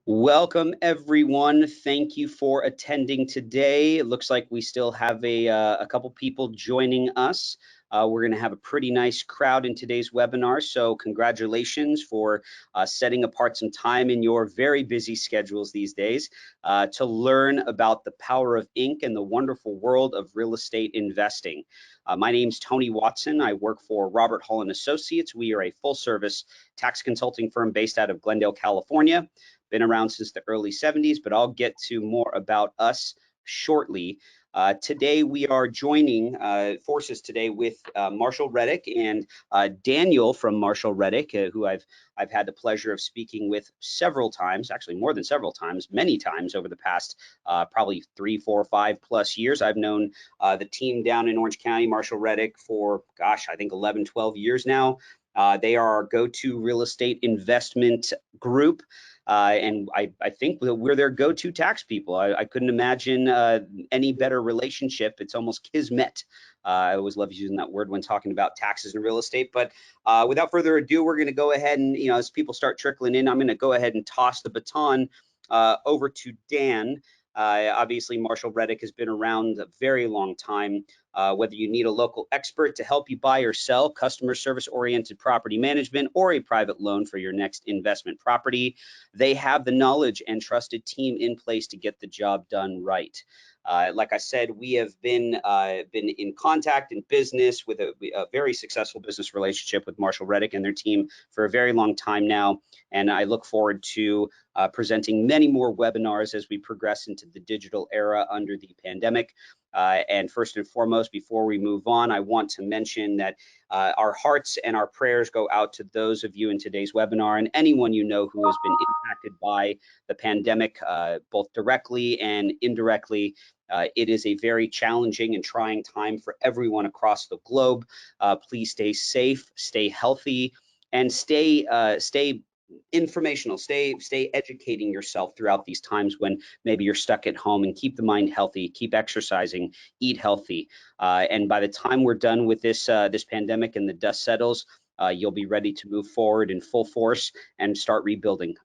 Welcome, everyone. Thank you for attending today. It looks like we still have a couple people joining us. We're going to have a pretty nice crowd in today's webinar, so congratulations for setting apart some time in your very busy schedules these days to learn about the power of Inc. and the wonderful world of real estate investing. My name's Tony Watson. I work for Robert Hall & Associates. We are a full-service tax consulting firm based out of Glendale, California. Been around since the early 70s, but I'll get to more about us shortly. Today we are joining forces today with Marshall Reddick and Daniel from Marshall Reddick, who I've had the pleasure of speaking with several times, actually more than several times, many times over the past probably 3, 4, 5+ years. I've known the team down in Orange County, Marshall Reddick, for gosh, I think 11, 12 years now. They are our go-to real estate investment group. And I think we're their go-to tax people. I couldn't imagine any better relationship. It's almost kismet. I always love using that word when talking about taxes and real estate. But without further ado, we're going to go ahead and, as people start trickling in, I'm going to go ahead and toss the baton over to Dan. Obviously, Marshall Reddick has been around a very long time. Whether you need a local expert to help you buy or sell, customer service oriented property management, or a private loan for your next investment property, they have the knowledge and trusted team in place to get the job done right. Like I said, we have been in contact in business with a very successful business relationship with Marshall Reddick and their team for a very long time now. And I look forward to presenting many more webinars as we progress into the digital era under the pandemic. And first and foremost, before we move on, I want to mention that our hearts and our prayers go out to those of you in today's webinar and anyone you know who has been impacted by the pandemic, both directly and indirectly. It is a very challenging and trying time for everyone across the globe. Please stay safe, stay healthy, and stay informational. Stay educating yourself throughout these times when maybe you're stuck at home, and keep the mind healthy, keep exercising, eat healthy. And by the time we're done with this pandemic and the dust settles, you'll be ready to move forward in full force and start rebuilding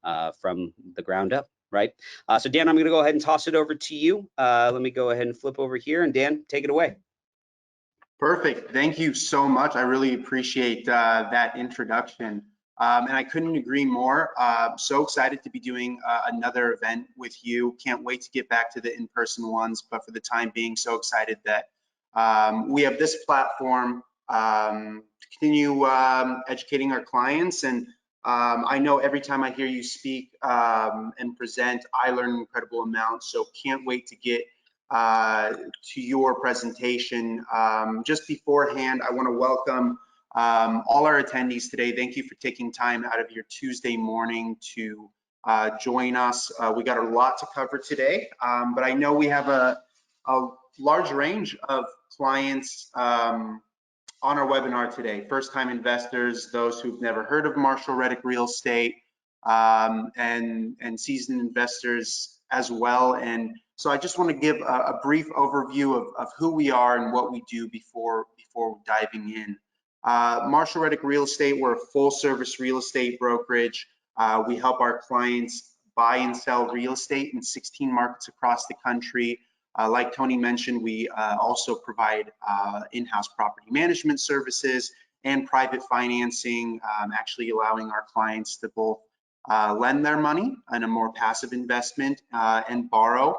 from the ground up. Right. So Dan, I'm going to go ahead and toss it over to you. Let me go ahead and flip over here, and Dan, take it away. Perfect. Thank you so much. I really appreciate that introduction. And I couldn't agree more. So excited to be doing another event with you. Can't wait to get back to the in-person ones, but for the time being, so excited that we have this platform to continue educating our clients. And I know every time I hear you speak and present, I learn an incredible amount. So can't wait to get to your presentation. Just beforehand, I want to welcome all our attendees today. Thank you for taking time out of your Tuesday morning to join us. We got a lot to cover today, but I know we have a large range of clients on our webinar today. First-time investors, those who've never heard of Marshall Reddick Real Estate, and seasoned investors as well. And so I just want to give a brief overview of who we are and what we do before diving in. Marshall Reddick Real Estate, we're a full-service real estate brokerage. We help our clients buy and sell real estate in 16 markets across the country. Like Tony mentioned, we also provide in-house property management services and private financing, actually allowing our clients to both lend their money in a more passive investment and borrow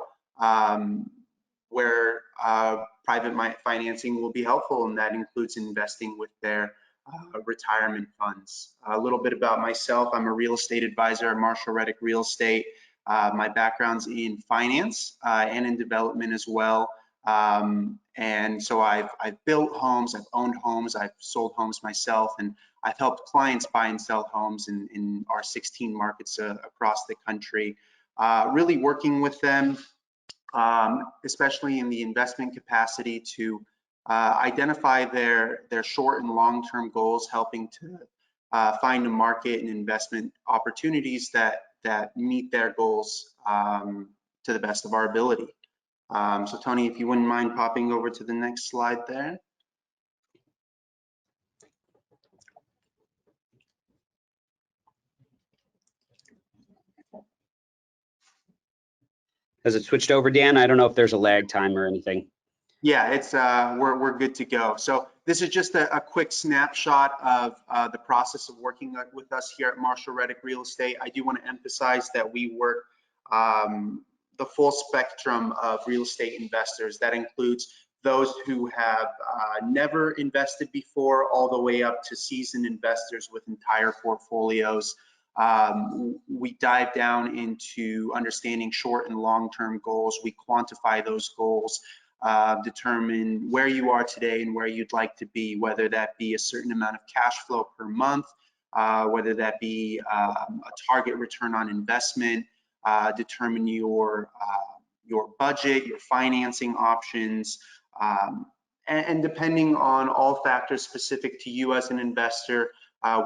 where private financing will be helpful, and that includes investing with their retirement funds. A little bit about myself. I'm a real estate advisor at Marshall Reddick Real Estate. My background's in finance and in development as well. And so I've built homes, I've owned homes, I've sold homes myself, and I've helped clients buy and sell homes in our 16 markets across the country. Really working with them, especially in the investment capacity, to identify their short and long-term goals, helping to find a market and investment opportunities that meet their goals to the best of our ability. So Tony, if you wouldn't mind popping over to the next slide there. Has it switched over, Dan? I don't know if there's a lag time or anything. Yeah, it's we're good to go. So this is just a quick snapshot of the process of working with us here at Marshall Reddick Real Estate. I do want to emphasize that we work the full spectrum of real estate investors. That includes those who have never invested before, all the way up to seasoned investors with entire portfolios. We dive down into understanding short and long-term goals. We quantify those goals. Determine where you are today and where you'd like to be, whether that be a certain amount of cash flow per month, whether that be a target return on investment, determine your budget, your financing options, and depending on all factors specific to you as an investor,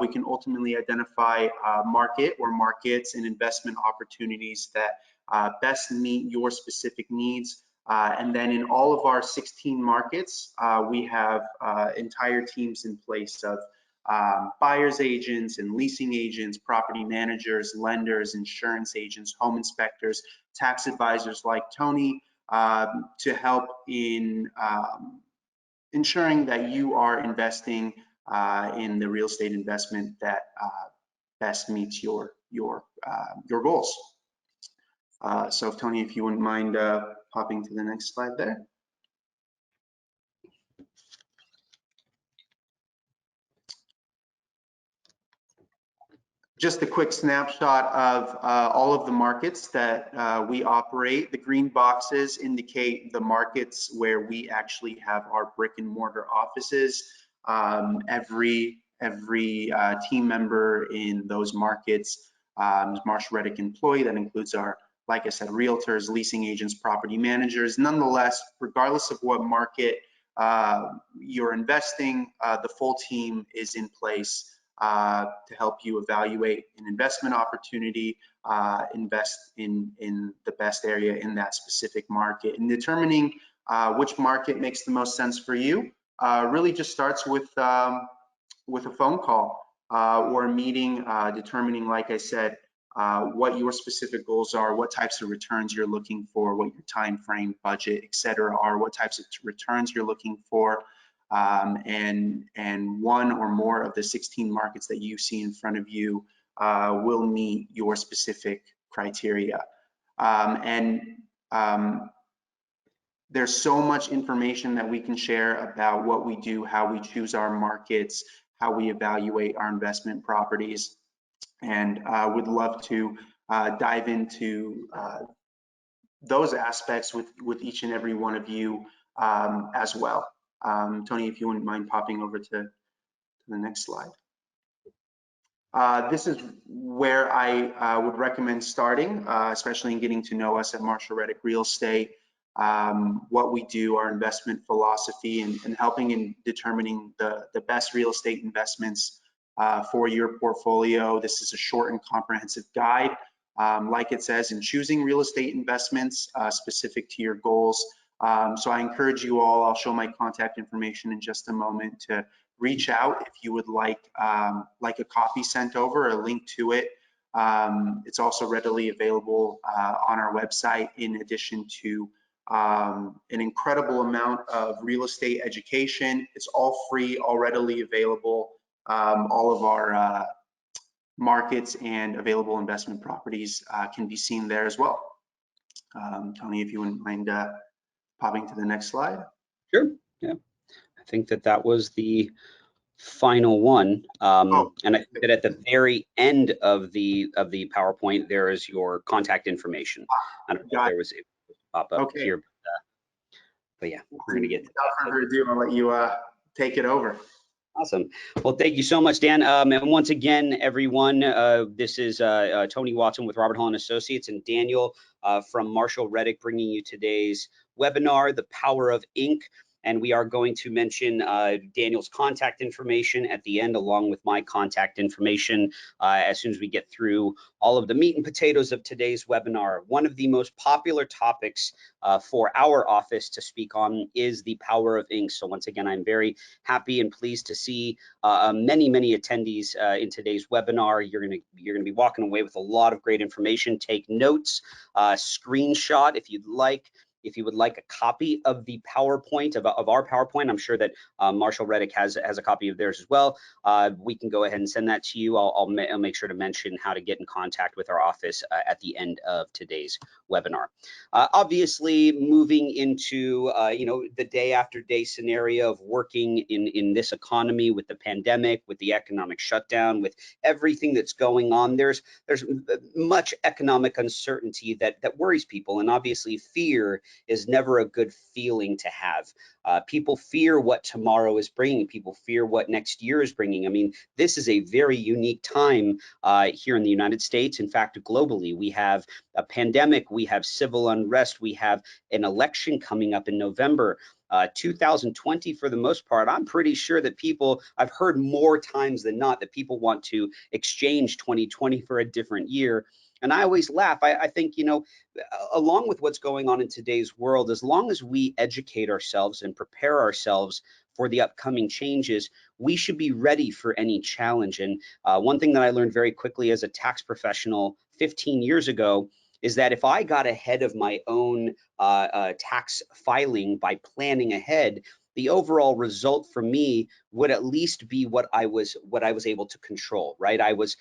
we can ultimately identify a market or markets and investment opportunities that best meet your specific needs. And then in all of our 16 markets, we have entire teams in place of buyer's agents and leasing agents, property managers, lenders, insurance agents, home inspectors, tax advisors like Tony, to help in ensuring that you are investing in the real estate investment that best meets your goals. So if Tony, if you wouldn't mind popping to the next slide there. Just a quick snapshot of all of the markets that we operate. The green boxes indicate the markets where we actually have our brick and mortar offices. Every team member in those markets is Marshall Reddick employee. That includes our, like I said, realtors, leasing agents, property managers. Nonetheless, regardless of what market you're investing, the full team is in place to help you evaluate an investment opportunity, invest in the best area in that specific market. And determining which market makes the most sense for you really just starts with a phone call or a meeting, determining, like I said, what your specific goals are, what types of returns you're looking for, what your time frame, budget, etc. are, what types of returns you're looking for, and one or more of the 16 markets that you see in front of you will meet your specific criteria. There's so much information that we can share about what we do, how we choose our markets, how we evaluate our investment properties, and would love to dive into those aspects with each and every one of you as well. Tony, if you wouldn't mind popping over to the next slide. This is where I would recommend starting, especially in getting to know us at Marshall Reddick Real Estate, what we do, our investment philosophy, and helping in determining the best real estate investments for your portfolio. This is a short and comprehensive guide, like it says, in choosing real estate investments specific to your goals. So I encourage you all, I'll show my contact information in just a moment, to reach out if you would like a copy sent over, a link to it. It's also readily available on our website, in addition to an incredible amount of real estate education. It's all free, all readily available. All of our markets and available investment properties can be seen there as well. Tony, if you wouldn't mind popping to the next slide. Sure. Yeah, I think that was the final one. And I think that at the very end of the PowerPoint, there is your contact information. I don't know if there was a pop up here, but yeah, we're gonna get to that. Without further ado, I'll let you take it over. Awesome. Well, thank you so much, Dan. And once again, everyone, this is Tony Watson with Robert Hall & Associates, and Daniel from Marshall Reddick bringing you today's webinar, The Power of Inc. And we are going to mention Daniel's contact information at the end, along with my contact information as soon as we get through all of the meat and potatoes of today's webinar. One of the most popular topics for our office to speak on is the power of ink. So once again, I'm very happy and pleased to see many attendees in today's webinar. You're gonna be walking away with a lot of great information. Take notes, screenshot if you'd like. If you would like a copy of the PowerPoint, of our PowerPoint, I'm sure that Marshall Reddick has a copy of theirs as well. We can go ahead and send that to you. I'll make sure to mention how to get in contact with our office at the end of today's webinar. Obviously, moving into the day after day scenario of working in this economy with the pandemic, with the economic shutdown, with everything that's going on, there's much economic uncertainty that worries people, and obviously fear is never a good feeling to have. People fear what tomorrow is bringing. People fear what next year is bringing. I mean, this is a very unique time here in the United States. In fact, globally, we have a pandemic, we have civil unrest, we have an election coming up in November. 2020, for the most part, I'm pretty sure that I've heard more times than not that people want to exchange 2020 for a different year. And I always laugh. I think, along with what's going on in today's world, as long as we educate ourselves and prepare ourselves for the upcoming changes, we should be ready for any challenge. And one thing that I learned very quickly as a tax professional 15 years ago is that if I got ahead of my own tax filing by planning ahead, the overall result for me would at least be what I was able to control, right? I was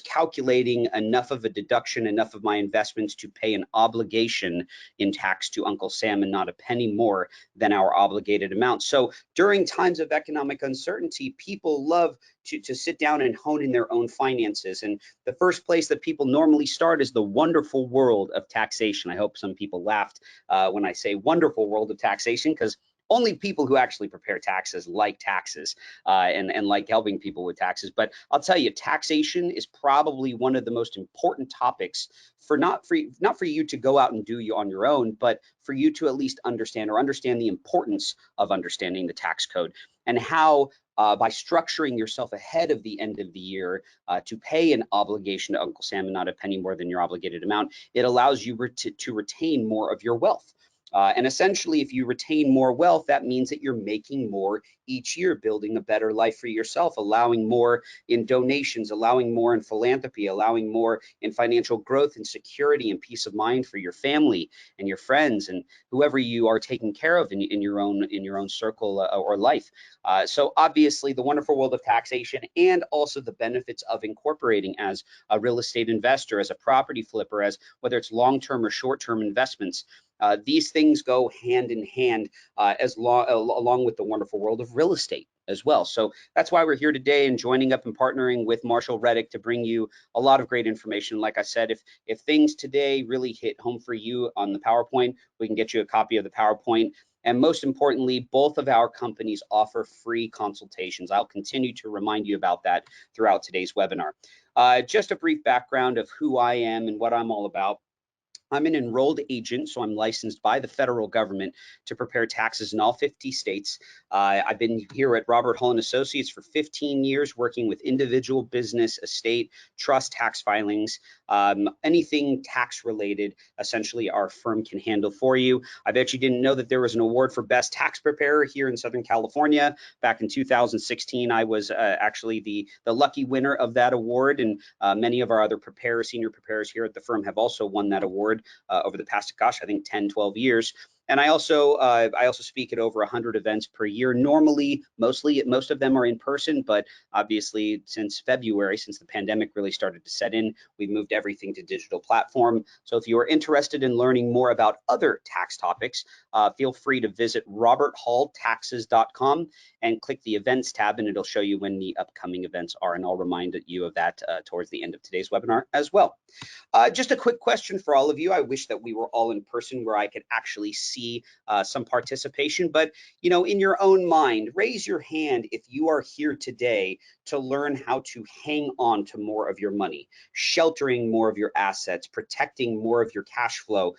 calculating enough of a deduction, enough of my investments to pay an obligation in tax to Uncle Sam and not a penny more than our obligated amount. So during times of economic uncertainty, people love to sit down and hone in their own finances. And the first place that people normally start is the wonderful world of taxation. I hope some people laughed when I say wonderful world of taxation, because only people who actually prepare taxes like taxes and like helping people with taxes. But I'll tell you, taxation is probably one of the most important topics for not for you to go out and do on your own, but for you to at least understand the importance of understanding the tax code and how by structuring yourself ahead of the end of the year to pay an obligation to Uncle Sam and not a penny more than your obligated amount, it allows you to retain more of your wealth. And essentially, if you retain more wealth, that means that you're making more each year, building a better life for yourself, allowing more in donations, allowing more in philanthropy, allowing more in financial growth and security and peace of mind for your family and your friends and whoever you are taking care of in your own circle or life. So obviously, the wonderful world of taxation and also the benefits of incorporating as a real estate investor, as a property flipper, as whether it's long-term or short-term investments. These things go hand in hand along with the wonderful world of real estate as well. So that's why we're here today and joining up and partnering with Marshall Reddick to bring you a lot of great information. Like I said, if things today really hit home for you on the PowerPoint, we can get you a copy of the PowerPoint. And most importantly, both of our companies offer free consultations. I'll continue to remind you about that throughout today's webinar. Just a brief background of who I am and what I'm all about. I'm an enrolled agent, so I'm licensed by the federal government to prepare taxes in all 50 states. I've been here at Robert Hull & Associates for 15 years, working with individual, business, estate, trust tax filings, anything tax related, essentially our firm can handle for you. I bet you didn't know that there was an award for best tax preparer here in Southern California. Back in 2016, I was actually the lucky winner of that award, and many of our other senior preparers here at the firm have also won that award over the past, gosh, I think 10, 12 years. And I also speak at over 100 events per year. Normally, most of them are in person, but obviously since February, since the pandemic really started to set in, we've moved everything to digital platform. So if you are interested in learning more about other tax topics, feel free to visit roberthalltaxes.com and click the events tab, and it'll show you when the upcoming events are. And I'll remind you of that towards the end of today's webinar as well. Just a quick question for all of you. I wish that we were all in person where I could actually see see some participation, but you know, in your own mind, raise your hand if you are here today to learn how to hang on to more of your money, sheltering more of your assets, protecting more of your cash flow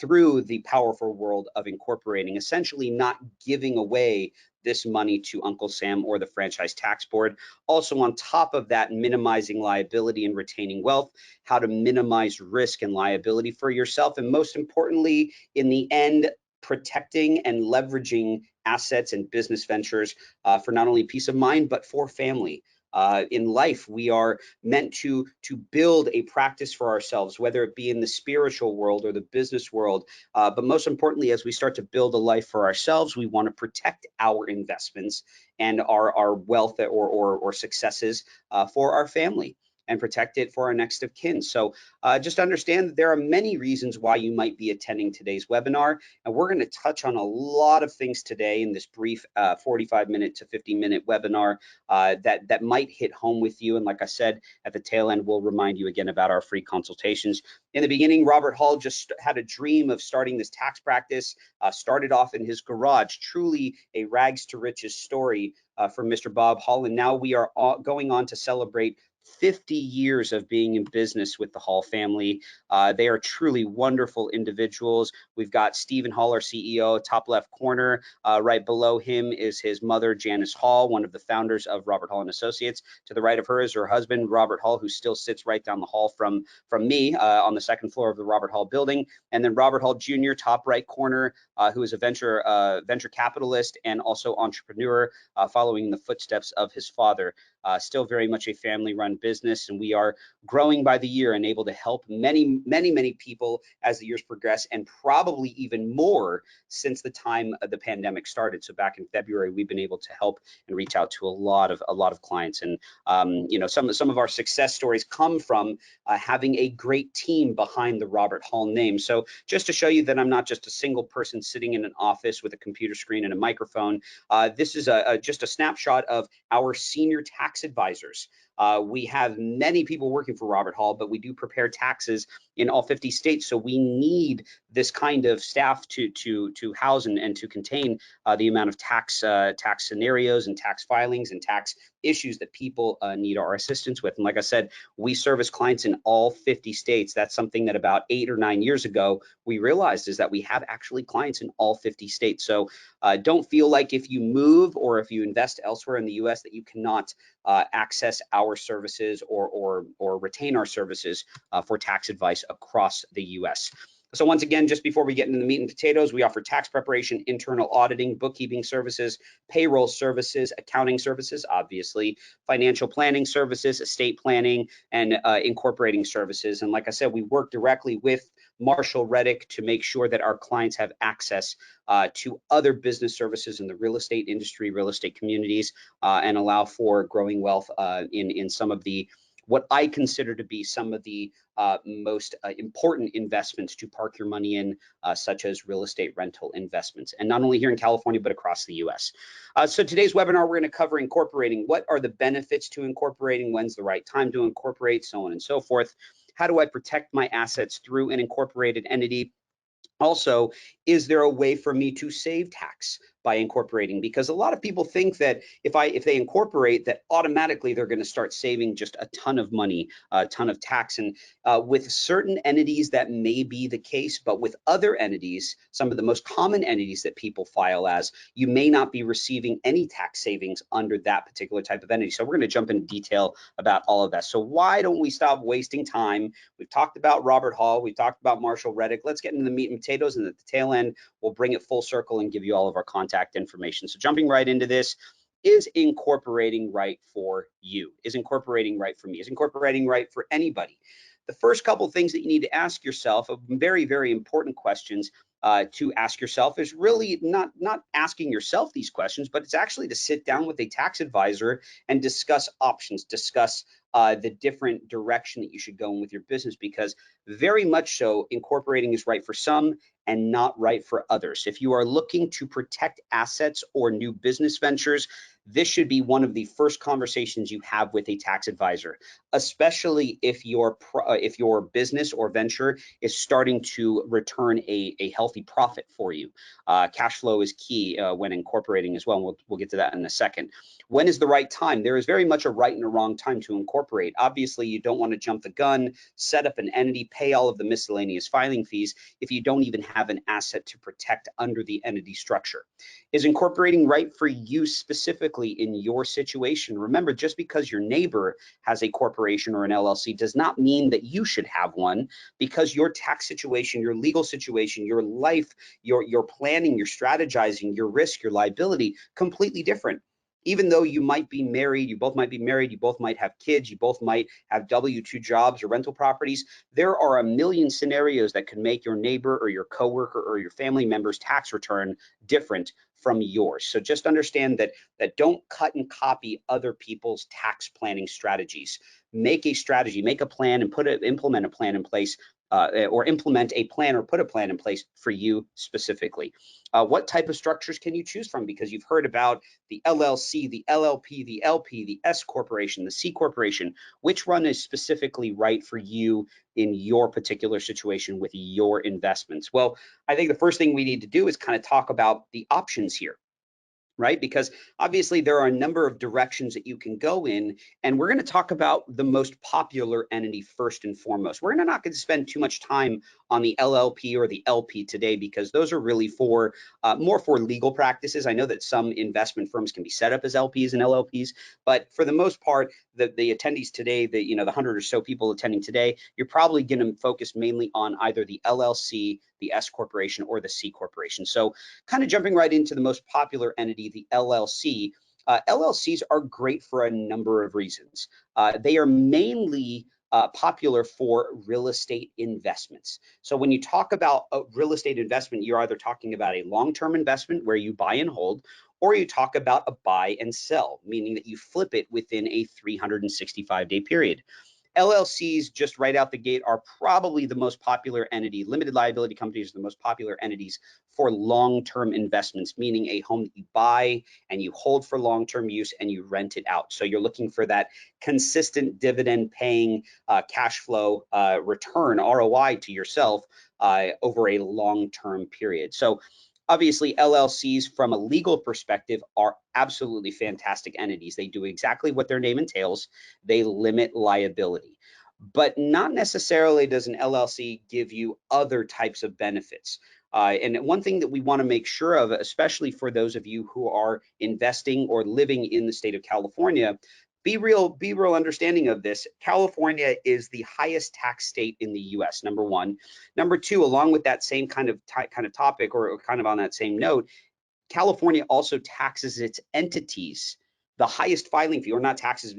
through the powerful world of incorporating, essentially not giving away this money to Uncle Sam or the Franchise Tax Board. Also, on top of that, minimizing liability and retaining wealth, how to minimize risk and liability for yourself, and most importantly, in the end, protecting and leveraging assets and business ventures for not only peace of mind, but for family. In life, we are meant to build a practice for ourselves, whether it be in the spiritual world or the business world. But most importantly, as we start to build a life for ourselves, we want to protect our investments and our wealth or successes for our family, and protect it for our next of kin. So just understand that there are many reasons why you might be attending today's webinar, and we're going to touch on a lot of things today in this brief 45-minute to 50-minute webinar that might hit home with you. And like I said, at the tail end, we'll remind you again about our free consultations. In the beginning, Robert Hall just had a dream of starting this tax practice, started off in his garage, truly a rags to riches story from Mr. Bob Hall. And now we are going on to celebrate 50 years of being in business with the Hall family. They are truly wonderful individuals. We've got Stephen Hall, our CEO, top left corner. Right below him is his mother, Janice Hall, one of the founders of Robert Hall and Associates. To the right of her is her husband, Robert Hall, who still sits right down the hall from me on the second floor of the Robert Hall building. And then Robert Hall Jr., top right corner, who is a venture capitalist and also entrepreneur, following in the footsteps of his father. Still very much a family-run business, and we are growing by the year and able to help many people as the years progress, and probably even more since the time the pandemic started. So back in February, we've been able to help and reach out to a lot of clients, and you know, some of our success stories come from having a great team behind the Robert Hall name. So just to show you that I'm not just a single person sitting in an office with a computer screen and a microphone, this is just a snapshot of our senior tax advisors. We have many people working for Robert Hall, but we do prepare taxes in all 50 states. So we need this kind of staff to house and to contain the amount of tax scenarios and tax filings and tax issues that people need our assistance with. And like I said, we service clients in all 50 states. That's something that about 8 or 9 years ago we realized, is that we have actually clients in all 50 states. So don't feel like if you move or if you invest elsewhere in the US that you cannot access our services or retain our services for tax advice across the US. So once again, just before we get into the meat and potatoes, we offer tax preparation, internal auditing, bookkeeping services, payroll services, accounting services, obviously, financial planning services, estate planning, and incorporating services. And like I said, we work directly with Marshall Reddick to make sure that our clients have access to other business services in the real estate industry, real estate communities, and allow for growing wealth in some of the, what I consider to be some of the most important investments to park your money in, such as real estate rental investments, and not only here in California, but across the US. So today's webinar, we're going to cover incorporating. What are the benefits to incorporating? When's the right time to incorporate? So on and so forth. How do I protect my assets through an incorporated entity? Also, is there a way for me to save tax by incorporating? Because a lot of people think that if they incorporate, that automatically they're going to start saving just a ton of money, a ton of tax. And with certain entities, that may be the case, but with other entities, some of the most common entities that people file as, you may not be receiving any tax savings under that particular type of entity. So we're going to jump into detail about all of that. So why don't we stop wasting time? We've talked about Robert Hall, we've talked about Marshall Reddick. Let's get into the meat and potatoes, and at the tail end, we'll bring it full circle and give you all of our contact information. So jumping right into this, is incorporating right for you? Is incorporating right for me? Is incorporating right for anybody? The first couple things that you need to ask yourself, very important questions to ask yourself, is really not asking yourself these questions, but it's actually to sit down with a tax advisor and discuss options, discuss the different direction that you should go in with your business, because very much so incorporating is right for some and not right for others. If you are looking to protect assets or new business ventures, this should be one of the first conversations you have with a tax advisor. especially if your business or venture is starting to return a healthy profit for you. Cash flow is key when incorporating as well, and we'll get to that in a second. When is the right time? There is very much a right and a wrong time to incorporate. Obviously, you don't want to jump the gun, set up an entity, pay all of the miscellaneous filing fees if you don't even have an asset to protect under the entity structure. Is incorporating right for you specifically in your situation? Remember, just because your neighbor has a corporation or an LLC does not mean that you should have one, because your tax situation, your legal situation, your life, your planning, your strategizing, your risk, your liability, completely different. Even though you might be married, you both might be married, you both might have kids, you both might have W-2 jobs or rental properties, there are a million scenarios that could make your neighbor or your coworker or your family member's tax return different from yours. So just understand that don't cut and copy other people's tax planning strategies. Make a strategy, make a plan, and implement a plan in place, or implement a plan or put a plan in place for you specifically. What type of structures can you choose from? Because you've heard about the LLC, the LLP, the LP, the S corporation, the C corporation. Which one is specifically right for you in your particular situation with your investments? Well, I think the first thing we need to do is kind of talk about the options here, right? Because obviously there are a number of directions that you can go in, and we're going to talk about the most popular entity first and foremost. We're not going to spend too much time on the LLP or the LP today, because those are really for more for legal practices. I know that some investment firms can be set up as LPs and LLPs, but for the most part, the attendees today, the 100 or so people attending today, you're probably going to focus mainly on either the LLC, the S corporation, or the C corporation. So kind of jumping right into the most popular entity, the LLC. LLCs are great for a number of reasons. They are mainly popular for real estate investments. So when you talk about a real estate investment, you're either talking about a long-term investment where you buy and hold, or you talk about a buy and sell, meaning that you flip it within a 365-day period. LLCs, just right out the gate, are probably the most popular entity. Limited liability companies are the most popular entities for long-term investments, meaning a home that you buy and you hold for long-term use and you rent it out. So you're looking for that consistent dividend-paying cash flow return, ROI, to yourself over a long-term period. So obviously, LLCs from a legal perspective are absolutely fantastic entities. They do exactly what their name entails. They limit liability, but not necessarily does an LLC give you other types of benefits. And one thing that we want to make sure of, especially for those of you who are investing or living in the state of California, be real understanding of this. California is the highest tax state in the US, number one. Number two, along with that same kind of topic, or kind of on that same note, California also taxes its entities the highest filing fee, or not taxes,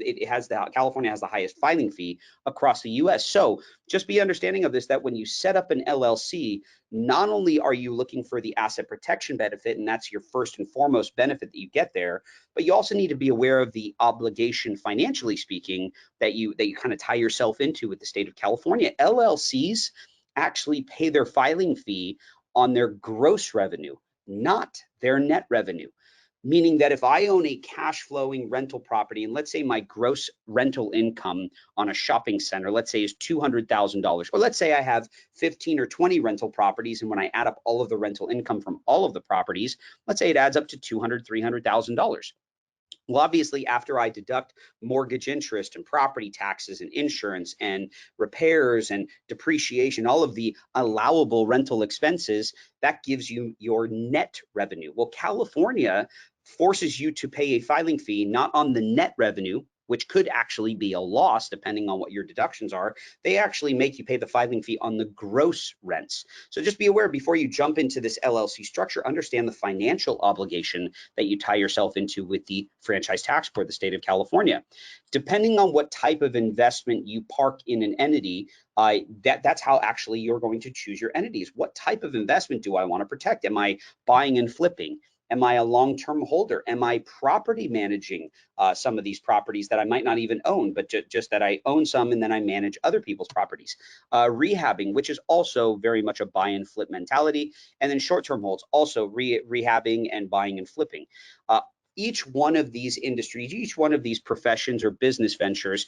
California has the highest filing fee across the US. So just be understanding of this, that when you set up an LLC, not only are you looking for the asset protection benefit, and that's your first and foremost benefit that you get there, but you also need to be aware of the obligation, financially speaking, that you kind of tie yourself into with the state of California. LLCs actually pay their filing fee on their gross revenue, not their net revenue. Meaning that if I own a cash flowing rental property, and let's say my gross rental income on a shopping center, let's say, is $200,000, or let's say I have 15 or 20 rental properties, and when I add up all of the rental income from all of the properties, let's say it adds up to $200,000, $300,000. Well, obviously, after I deduct mortgage interest and property taxes and insurance and repairs and depreciation, all of the allowable rental expenses, that gives you your net revenue. Well, California forces you to pay a filing fee not on the net revenue, which could actually be a loss depending on what your deductions are. They actually make you pay the filing fee on the gross rents. So just be aware, before you jump into this LLC structure, understand the financial obligation that you tie yourself into with the Franchise Tax Board, the state of California. Depending on what type of investment you park in an entity, that's how actually you're going to choose your entities. What type of investment do I want to protect? Am I buying and flipping? Am I a long-term holder? Am I property managing some of these properties that I might not even own, but just that I own some and then I manage other people's properties? Rehabbing, which is also very much a buy and flip mentality. And then short-term holds, also rehabbing and buying and flipping. each one of these industries, each one of these professions or business ventures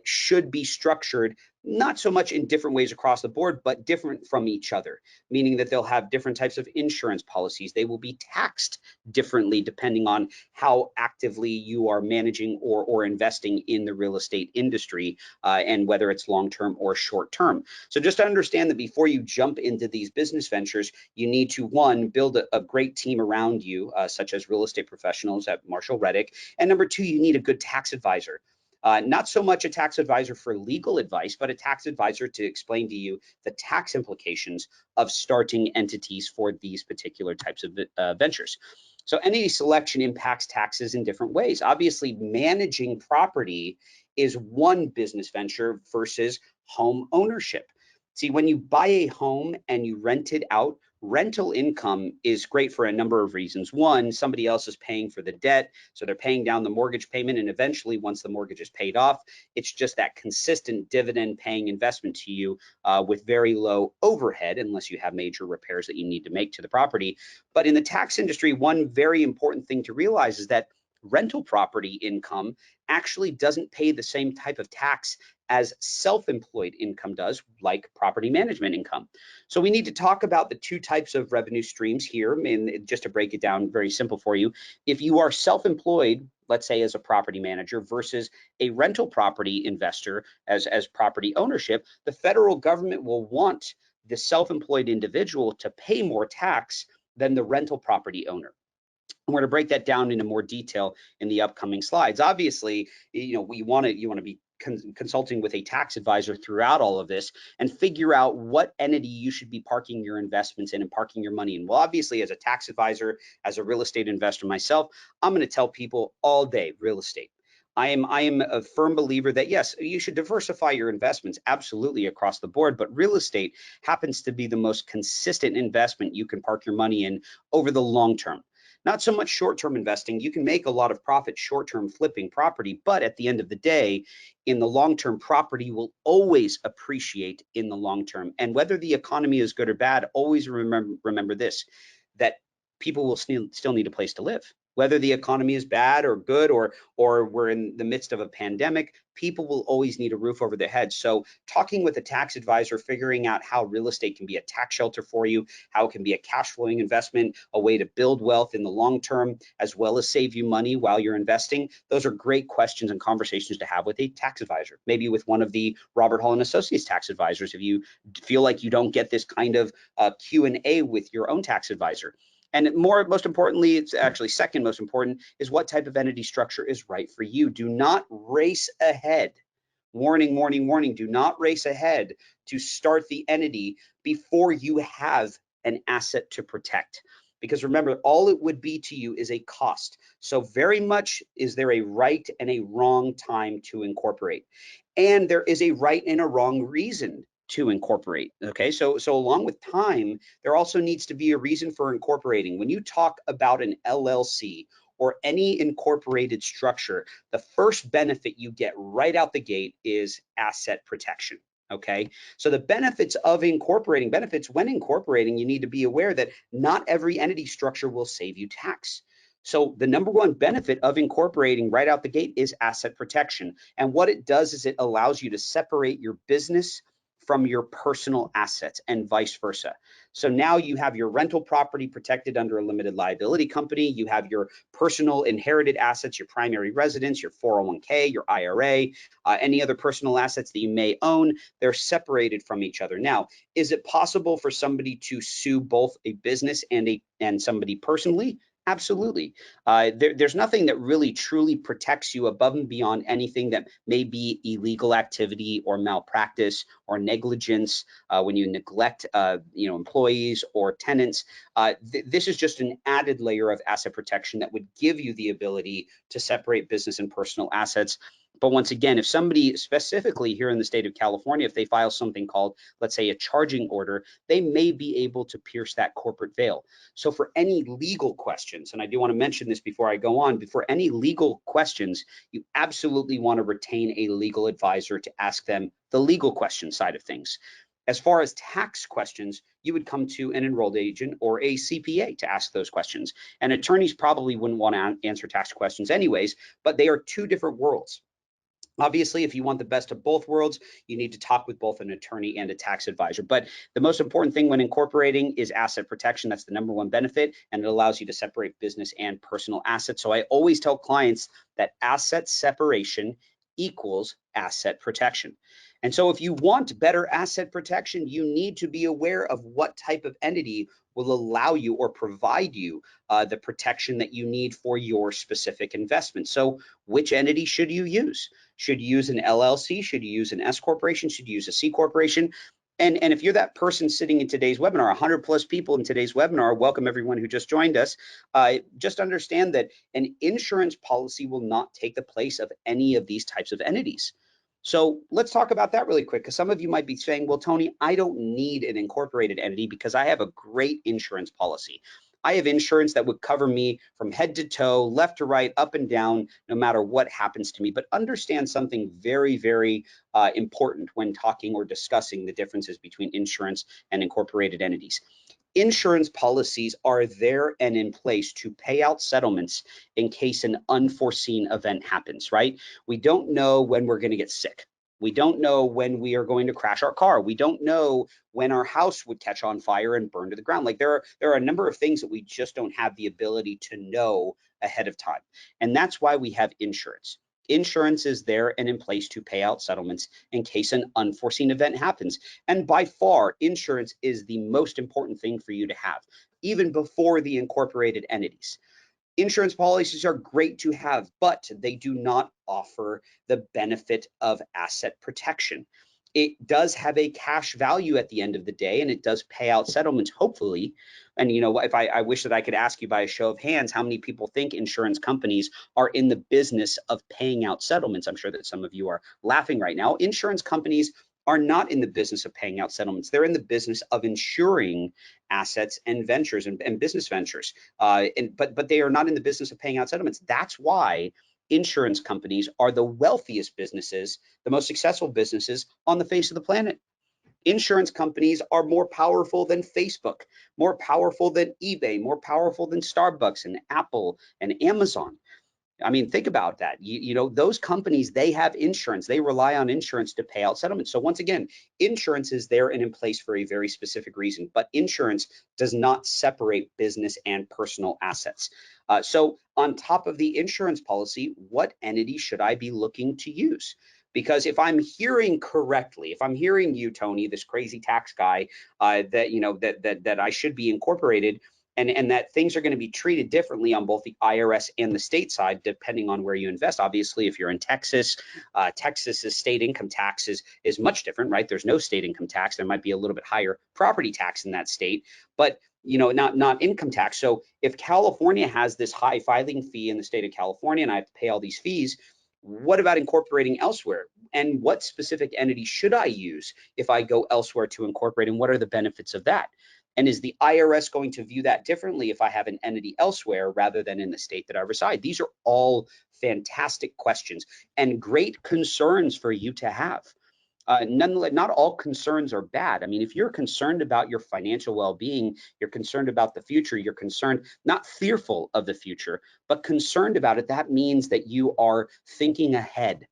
should be structured not so much in different ways across the board, but different from each other, meaning that they'll have different types of insurance policies. They will be taxed differently depending on how actively you are managing or investing in the real estate industry, and whether it's long-term or short-term. So just to understand that before you jump into these business ventures, you need to, one, build a great team around you, such as real estate professionals at Marshall Reddick. And number two, you need a good tax advisor. Not so much a tax advisor for legal advice, but a tax advisor to explain to you the tax implications of starting entities for these particular types of ventures. So entity selection impacts taxes in different ways. Obviously, managing property is one business venture versus home ownership. See, when you buy a home and you rent it out, rental income is great for a number of reasons. One, somebody else is paying for the debt, so they're paying down the mortgage payment, and eventually, once the mortgage is paid off, it's just that consistent dividend paying investment to you with very low overhead, unless you have major repairs that you need to make to the property. But in the tax industry, one very important thing to realize is that rental property income actually doesn't pay the same type of tax as self-employed income does, like property management income. So we need to talk about the two types of revenue streams here. And just to break it down very simple for you, if you are self-employed, let's say as a property manager, versus a rental property investor as property ownership, the federal government will want the self-employed individual to pay more tax than the rental property owner. And we're going to break that down into more detail in the upcoming slides. Obviously, you want to be consulting with a tax advisor throughout all of this and figure out what entity you should be parking your investments in and parking your money in. Well, obviously, as a tax advisor, as a real estate investor myself, I'm going to tell people all day real estate. I am a firm believer that yes, you should diversify your investments absolutely across the board, but real estate happens to be the most consistent investment you can park your money in over the long term. Not so much short-term investing. You can make a lot of profit short-term flipping property, but at the end of the day, in the long term, property will always appreciate in the long term. And whether the economy is good or bad, always remember this, that people will still need a place to live. Whether the economy is bad or good, or we're in the midst of a pandemic, people will always need a roof over their heads. So talking with a tax advisor, figuring out how real estate can be a tax shelter for you, how it can be a cash flowing investment, a way to build wealth in the long term, as well as save you money while you're investing. Those are great questions and conversations to have with a tax advisor, maybe with one of the Robert Hall and Associates tax advisors, if you feel like you don't get this kind of Q&A with your own tax advisor. And most importantly, it's actually second most important, is what type of entity structure is right for you. Do not race ahead. Warning, warning, warning. Do not race ahead to start the entity before you have an asset to protect. Because remember, all it would be to you is a cost. So very much is there a right and a wrong time to incorporate. And there is a right and a wrong reason to incorporate. Okay, so along with time, there also needs to be a reason for incorporating. When you talk about an LLC or any incorporated structure, the first benefit you get right out the gate is asset protection. Okay, so the benefits of incorporating, when incorporating, you need to be aware that not every entity structure will save you tax. So the number one benefit of incorporating right out the gate is asset protection. And what it does is it allows you to separate your business from your personal assets and vice versa. So now you have your rental property protected under a limited liability company. You have your personal inherited assets, your primary residence, your 401k, your IRA, any other personal assets that you may own. They're separated from each other. Now, is it possible for somebody to sue both a business and somebody personally? Absolutely. There's nothing that really truly protects you above and beyond anything that may be illegal activity or malpractice or negligence when you neglect employees or tenants. This is just an added layer of asset protection that would give you the ability to separate business and personal assets. But once again, if somebody specifically here in the state of California, if they file something called, let's say, a charging order, they may be able to pierce that corporate veil. So for any legal questions, and I do want to mention this before I go on, but for any legal questions, you absolutely want to retain a legal advisor to ask them the legal question side of things. As far as tax questions, you would come to an enrolled agent or a CPA to ask those questions. And attorneys probably wouldn't want to answer tax questions anyways, but they are two different worlds. Obviously, if you want the best of both worlds, you need to talk with both an attorney and a tax advisor. But the most important thing when incorporating is asset protection. That's the number one benefit, and it allows you to separate business and personal assets. So I always tell clients that asset separation equals asset protection. And so if you want better asset protection, you need to be aware of what type of entity will allow you or provide you the protection that you need for your specific investment. So which entity should you use? Should you use an LLC? Should you use an S corporation? Should you use a C corporation? And if you're that person sitting in today's webinar, 100 plus people in today's webinar, welcome everyone who just joined us. Just understand that an insurance policy will not take the place of any of these types of entities. So let's talk about that really quick, because some of you might be saying, well, Tony, I don't need an incorporated entity because I have a great insurance policy. I have insurance that would cover me from head to toe, left to right, up and down, no matter what happens to me. But understand something very, very important when talking or discussing the differences between insurance and incorporated entities. Insurance policies are there and in place to pay out settlements in case an unforeseen event happens, right? We don't know when we're going to get sick. We don't know when we are going to crash our car. We don't know when our house would catch on fire and burn to the ground. Like there are a number of things that we just don't have the ability to know ahead of time. And that's why we have insurance. Insurance is there and in place to pay out settlements in case an unforeseen event happens. And by far, insurance is the most important thing for you to have, even before the incorporated entities. Insurance policies are great to have, but they do not offer the benefit of asset protection. It does have a cash value at the end of the day, and it does pay out settlements, hopefully. And you know, if I wish that I could ask you by a show of hands, how many people think insurance companies are in the business of paying out settlements? I'm sure that some of you are laughing right now. Insurance companies are not in the business of paying out settlements. They're in the business of insuring assets and ventures and business ventures. But they are not in the business of paying out settlements. That's why insurance companies are the wealthiest businesses, the most successful businesses on the face of the planet. Insurance companies are more powerful than Facebook, more powerful than eBay, more powerful than Starbucks and Apple and Amazon. I mean, think about that. You know, those companies, they have insurance. They rely on insurance to pay out settlements. So once again, insurance is there and in place for a very specific reason, but insurance does not separate business and personal assets. So on top of the insurance policy, what entity should I be looking to use? Because if I'm hearing correctly, if I'm hearing you, Tony, this crazy tax guy, that you know that I should be incorporated, and that things are going to be treated differently on both the IRS and the state side, depending on where you invest. Obviously, if you're in Texas, Texas's state income tax is much different, right? There's no state income tax. There might be a little bit higher property tax in that state, but you know, not income tax. So if California has this high filing fee in the state of California, and I have to pay all these fees, what about incorporating elsewhere? And what specific entity should I use if I go elsewhere to incorporate? And what are the benefits of that? And is the IRS going to view that differently if I have an entity elsewhere rather than in the state that I reside? These are all fantastic questions and great concerns for you to have. Nonetheless, not all concerns are bad. I mean, if you're concerned about your financial well-being, you're concerned about the future, you're concerned, not fearful of the future, but concerned about it, that means that you are thinking ahead,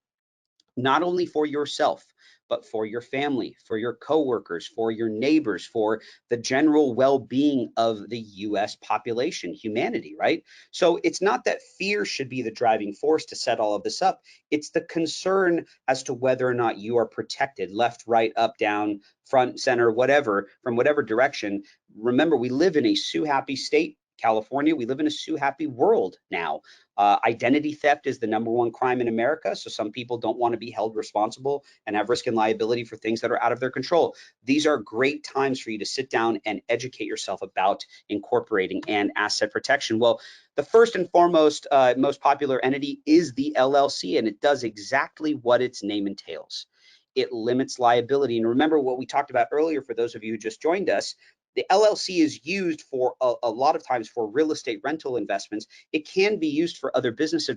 not only for yourself, but for your family, for your coworkers, for your neighbors, for the general well-being of the US population, humanity, right? So it's not that fear should be the driving force to set all of this up. It's the concern as to whether or not you are protected, left, right, up, down, front, center, whatever, from whatever direction. Remember, we live in a sue-happy state, California. We live in a sue-happy world now. Identity theft is the #1 crime in America, so some people don't want to be held responsible and have risk and liability for things that are out of their control. These are great times for you to sit down and educate yourself about incorporating and asset protection. Well, the first and foremost, most popular entity is the LLC, and it does exactly what its name entails. It limits liability. And remember what we talked about earlier for those of you who just joined us, The LLC is used for a lot of times for real estate rental investments. It can be used for other business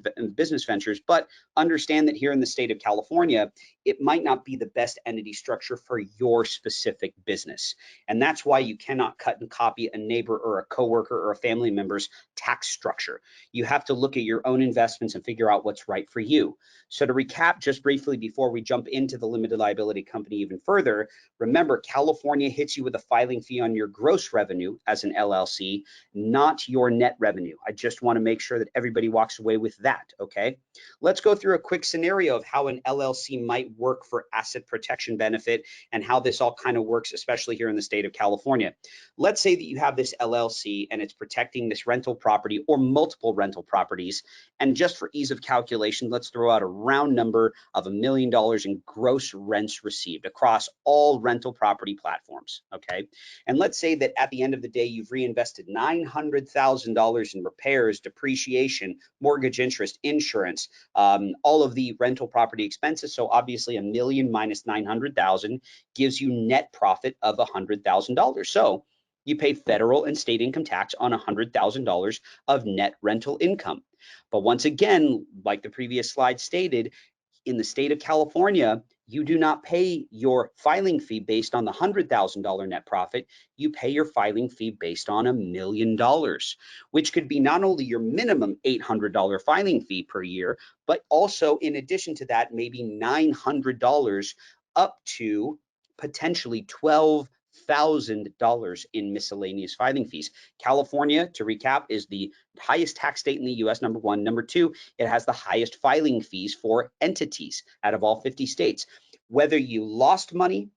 ventures, but understand that here in the state of California, it might not be the best entity structure for your specific business. And that's why you cannot cut and copy a neighbor or a coworker or a family member's tax structure. You have to look at your own investments and figure out what's right for you. So to recap just briefly before we jump into the limited liability company even further, remember, California hits you with a filing fee on your gross revenue as an LLC, not your net revenue. I just want to make sure that everybody walks away with that, okay? Let's go through a quick scenario of how an LLC might work for asset protection benefit and how this all kind of works, especially here in the state of California. Let's say that you have this LLC and it's protecting this rental property or multiple rental properties. And just for ease of calculation, let's throw out a round number of $1 million in gross rents received across all rental property platforms, okay? And let's say that at the end of the day, you've reinvested $900,000 in repairs, depreciation, mortgage interest, insurance, all of the rental property expenses. So obviously $1 million minus 900,000 gives you net profit of $100,000. So you pay federal and state income tax on $100,000 of net rental income. But once again, like the previous slide stated, in the state of California, you do not pay your filing fee based on the $100,000 net profit. You pay your filing fee based on $1 million, which could be not only your minimum $800 filing fee per year, but also in addition to that, maybe $900 up to potentially $12,000 in miscellaneous filing fees. California, to recap, is the highest tax state in the US, number one. Number two, it has the highest filing fees for entities out of all 50 states. Whether you lost money,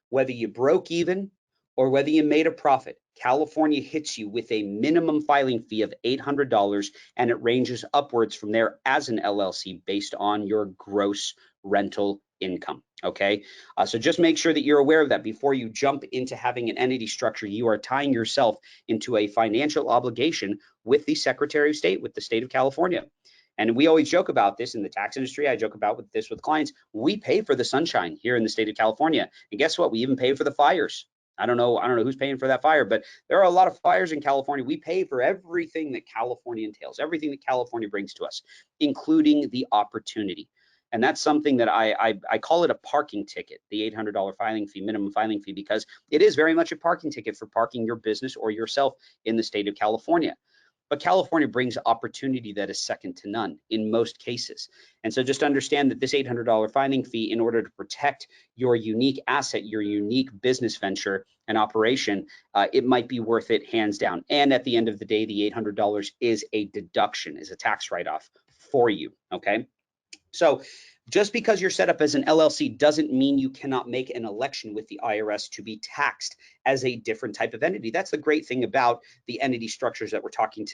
whether you broke even, or whether you made a profit, California hits you with a minimum filing fee of $800, and it ranges upwards from there as an LLC based on your gross rental income, okay? So just make sure that you're aware of that before you jump into having an entity structure. You are tying yourself into a financial obligation with the Secretary of State, with the state of California. And we always joke about this in the tax industry. I joke about this with clients. We pay for the sunshine here in the state of California. And guess what? We even pay for the fires. I don't know who's paying for that fire, but there are a lot of fires in California. We pay for everything that California entails, everything that California brings to us, including the opportunity. And that's something that I call it a parking ticket, the $800 filing fee, minimum filing fee, because it is very much a parking ticket for parking your business or yourself in the state of California. But California brings opportunity that is second to none in most cases. And so just understand that this $800 filing fee, in order to protect your unique asset, your unique business venture and operation, it might be worth it hands down. And at the end of the day, the $800 is a deduction, is a tax write-off for you, okay? So just because you're set up as an LLC doesn't mean you cannot make an election with the IRS to be taxed as a different type of entity. That's the great thing about the entity structures that we're talking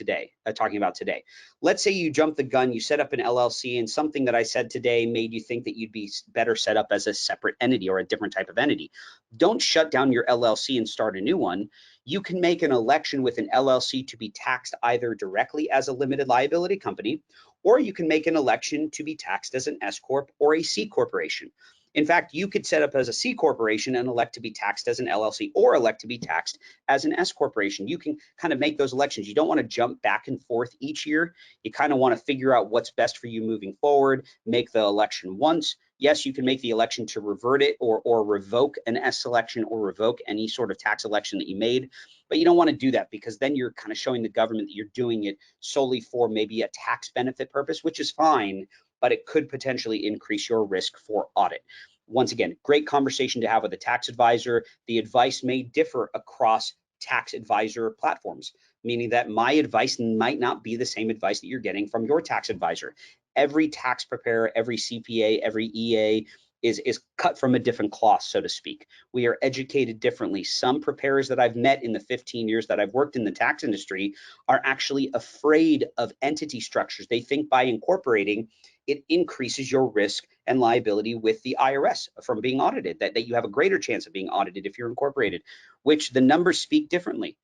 about today. Let's say you jump the gun, you set up an LLC, and something that I said today made you think that you'd be better set up as a separate entity or a different type of entity. Don't shut down your LLC and start a new one. You can make an election with an LLC to be taxed either directly as a limited liability company, or you can make an election to be taxed as an S Corp or a C Corporation. In fact, you could set up as a C Corporation and elect to be taxed as an LLC, or elect to be taxed as an S Corporation. You can kind of make those elections. You don't want to jump back and forth each year. You kind of want to figure out what's best for you moving forward, make the election once. Yes, you can make the election to revert it or revoke an S election or revoke any sort of tax election that you made. But you don't want to do that, because then you're kind of showing the government that you're doing it solely for maybe a tax benefit purpose, which is fine, but it could potentially increase your risk for audit. Once again, great conversation to have with a tax advisor. The advice may differ across tax advisor platforms, meaning that my advice might not be the same advice that you're getting from your tax advisor. Every tax preparer, every CPA, every EA is cut from a different cloth, so to speak. We are educated differently. Some preparers that I've met in the 15 years that I've worked in the tax industry are actually afraid of entity structures. They think by incorporating, it increases your risk and liability with the IRS from being audited, that you have a greater chance of being audited if you're incorporated, which the numbers speak differently.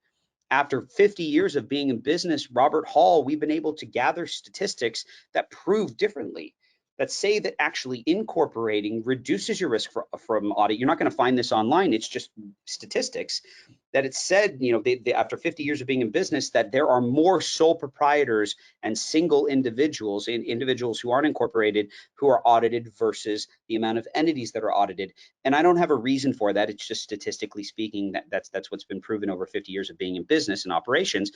After 50 years of being in business, Robert Hall, we've been able to gather statistics that prove differently, that say that actually incorporating reduces your risk from audit. You're not going to find this online. It's just statistics that it said, you know, after 50 years of being in business, that there are more sole proprietors and single individuals, individuals who aren't incorporated, who are audited versus the amount of entities that are audited. And I don't have a reason for that. It's just statistically speaking, that's what's been proven over 50 years of being in business and operations.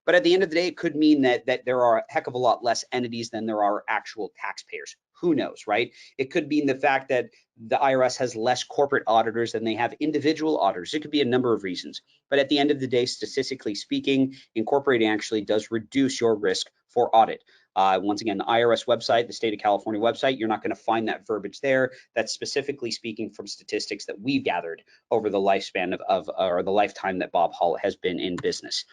But at the end of the day, it could mean that there are a heck of a lot less entities than there are actual taxpayers. Who knows, right? It could mean the fact that the IRS has less corporate auditors than they have individual auditors. It could be a number of reasons. But at the end of the day, statistically speaking, incorporating actually does reduce your risk for audit. Once again, the IRS website, the state of California website, you're not going to find that verbiage there. That's specifically speaking from statistics that we've gathered over the lifespan or the lifetime that Bob Hall has been in business.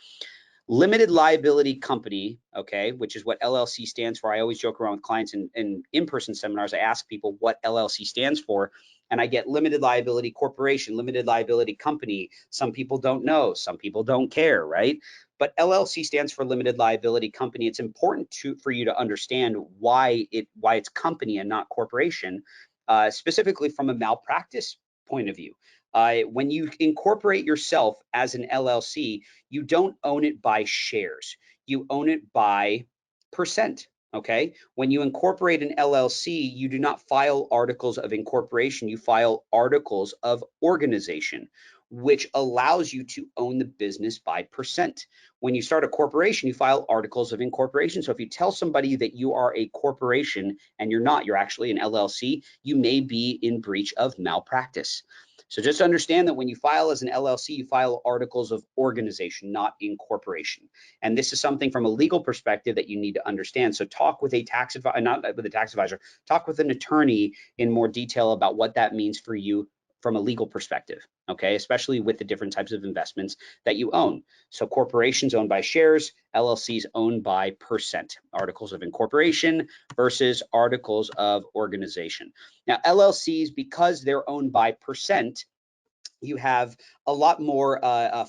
Limited liability company, okay, which is what LLC stands for. I always joke around with clients in in-person seminars. I ask people what LLC stands for, and I get limited liability corporation, limited liability company. Some people don't know, some people don't care, right? But LLC stands for limited liability company. It's important for you to understand why it's company and not corporation, specifically from a malpractice point of view. When you incorporate yourself as an LLC, you don't own it by shares. You own it by percent, okay? When you incorporate an LLC, you do not file articles of incorporation. You file articles of organization, which allows you to own the business by percent. When you start a corporation, you file articles of incorporation. So if you tell somebody that you are a corporation and you're not, you're actually an LLC, you may be in breach of malpractice. So just understand that when you file as an LLC, you file articles of organization, not incorporation. And this is something from a legal perspective that you need to understand. So talk with a tax advisor, not with a tax advisor, talk with an attorney in more detail about what that means for you from a legal perspective, okay? Especially with the different types of investments that you own. So corporations owned by shares, LLCs owned by percent, articles of incorporation versus articles of organization. Now, LLCs, because they're owned by percent, you have a lot more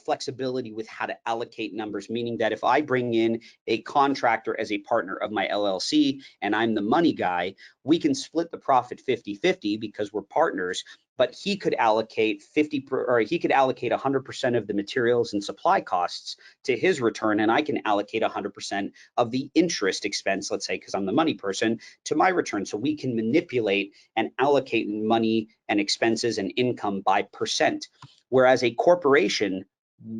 flexibility with how to allocate numbers, meaning that if I bring in a contractor as a partner of my LLC and I'm the money guy, we can split the profit 50-50 because we're partners, but he could allocate 100% of the materials and supply costs to his return, and I can allocate 100% of the interest expense, let's say, because I'm the money person, to my return. So we can manipulate and allocate money and expenses and income by percent, whereas a corporation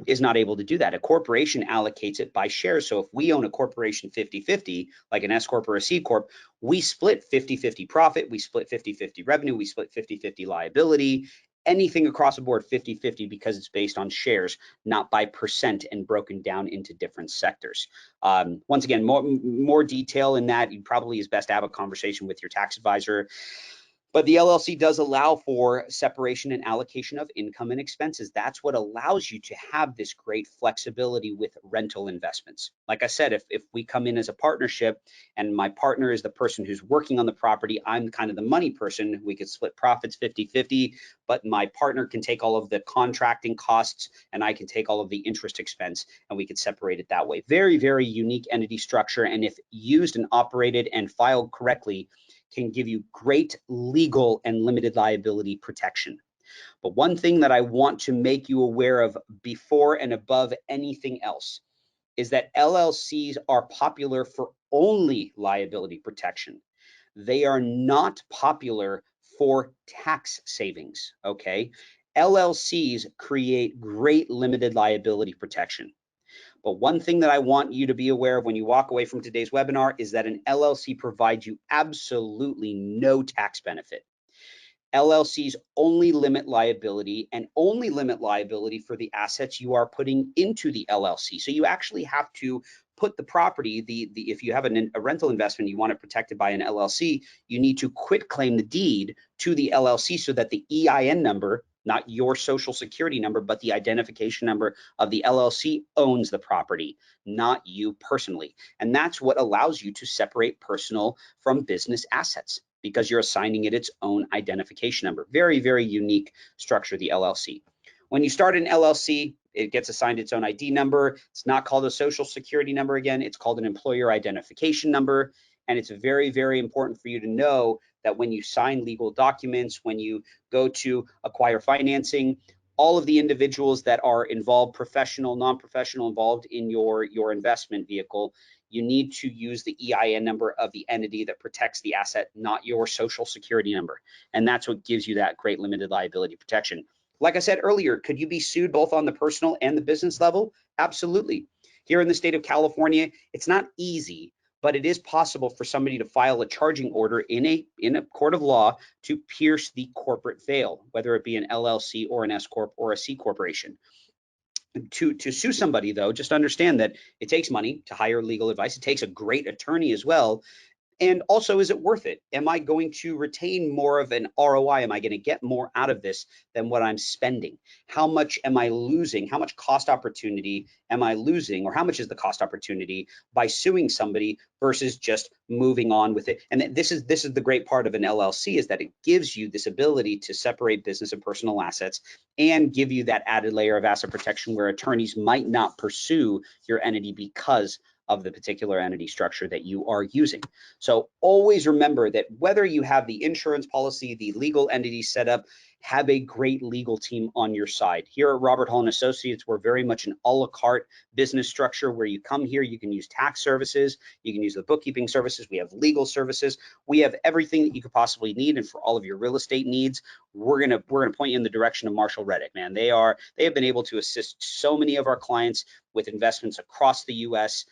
is not able to do that. A corporation allocates it by shares. So if we own a corporation 50-50, like an S Corp or a C Corp, we split 50-50 profit, we split 50-50 revenue, we split 50-50 liability, anything across the board 50-50 because it's based on shares, not by percent and broken down into different sectors. Once again, more detail in that, you probably is best to have a conversation with your tax advisor. But the LLC does allow for separation and allocation of income and expenses. That's what allows you to have this great flexibility with rental investments. Like I said, if we come in as a partnership and my partner is the person who's working on the property, I'm kind of the money person, we could split profits 50-50, but my partner can take all of the contracting costs and I can take all of the interest expense and we could separate it that way. Very, very unique entity structure. And if used and operated and filed correctly, can give you great legal and limited liability protection. But one thing that I want to make you aware of before and above anything else is that LLCs are popular for only liability protection. They are not popular for tax savings, okay? LLCs create great limited liability protection. But one thing that I want you to be aware of when you walk away from today's webinar is that an LLC provides you absolutely no tax benefit. LLCs only limit liability and only limit liability for the assets you are putting into the LLC. So you actually have to put the property, if you have a rental investment, you want it protected by an LLC, you need to quit claim the deed to the LLC so that the EIN number, not your social security number, but the identification number of the LLC owns the property, not you personally. And that's what allows you to separate personal from business assets because you're assigning it its own identification number. Very, very unique structure, the LLC. When you start an LLC, it gets assigned its own ID number. It's not called a social security number again. It's called an employer identification number. And it's very, very important for you to know that when you sign legal documents, when you go to acquire financing, all of the individuals that are involved, professional, non-professional, involved in your investment vehicle, you need to use the EIN number of the entity that protects the asset, not your social security number. And that's what gives you that great limited liability protection. Like I said earlier, could you be sued both on the personal and the business level? Absolutely. Here in the state of California, it's not easy, but it is possible for somebody to file a charging order in a court of law to pierce the corporate veil, whether it be an LLC or an S Corp or a C corporation. To sue somebody, though, just understand that it takes money to hire legal advice. It takes a great attorney as well. And also, is it worth it? Am I going to retain more of an ROI? Am I going to get more out of this than what I'm spending? How much am I losing? How much cost opportunity am I losing? Or how much is the cost opportunity by suing somebody versus just moving on with it? And this is the great part of an LLC, is that it gives you this ability to separate business and personal assets and give you that added layer of asset protection where attorneys might not pursue your entity because of the particular entity structure that you are using. So always remember that whether you have the insurance policy, the legal entity set up, have a great legal team on your side. Here at Robert Hall & Associates, we're very much an a la carte business structure where you come here, you can use tax services, you can use the bookkeeping services, we have legal services, we have everything that you could possibly need. And for all of your real estate needs, we're gonna point you in the direction of Marshall Reddick, man. They have been able to assist so many of our clients with investments across the US,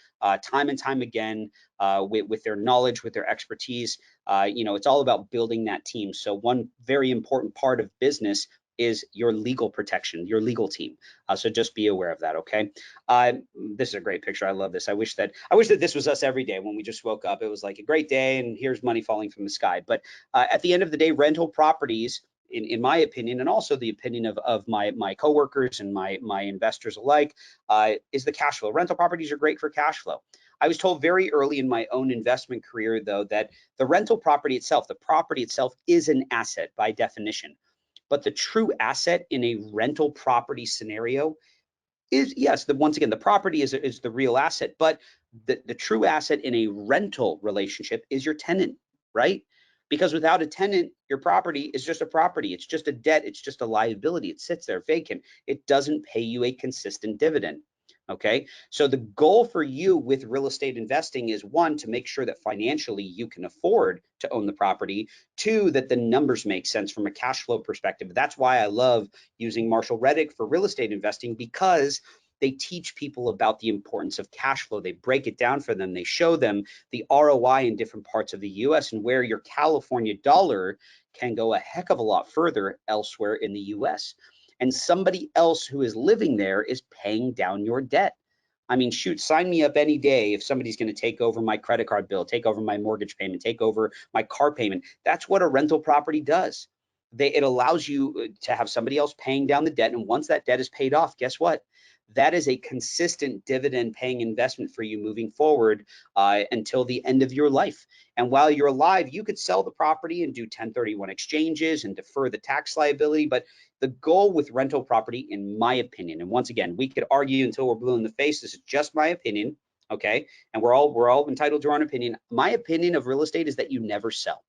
time and time again, with their knowledge, with their expertise. It's all about building that team. So one very important part of business is your legal protection, your legal team. So just be aware of that, okay? This is a great picture. I love this. I wish that this was us every day when we just woke up. It was like a great day and here's money falling from the sky. But at the end of the day, rental properties, in my opinion, and also the opinion of my coworkers and my investors alike, is the cash flow. Rental properties are great for cash flow. I was told very early in my own investment career, though, that the rental property itself, the property itself, is an asset by definition. But the true asset in a rental property scenario is, yes, once again, the property is the real asset, but the true asset in a rental relationship is your tenant, right? Because without a tenant, your property is just a property. It's just a debt. It's just a liability. It sits there vacant. It doesn't pay you a consistent dividend. Okay, so the goal for you with real estate investing is, one, to make sure that financially you can afford to own the property. Two, that the numbers make sense from a cash flow perspective. That's why I love using Marshall Reddick for real estate investing, because they teach people about the importance of cash flow. They break it down for them. They show them the ROI in different parts of the US and where your California dollar can go a heck of a lot further elsewhere in the US. And somebody else who is living there is paying down your debt. I mean, shoot, sign me up any day if somebody's going to take over my credit card bill, take over my mortgage payment, take over my car payment. That's what a rental property does. It allows you to have somebody else paying down the debt. And once that debt is paid off, guess what? That is a consistent dividend paying investment for you moving forward until the end of your life. And while you're alive, you could sell the property and do 1031 exchanges and defer the tax liability. But the goal with rental property, in my opinion, and once again, we could argue until we're blue in the face, this is just my opinion, okay? And we're all entitled to our own opinion. My opinion of real estate is that you never sell,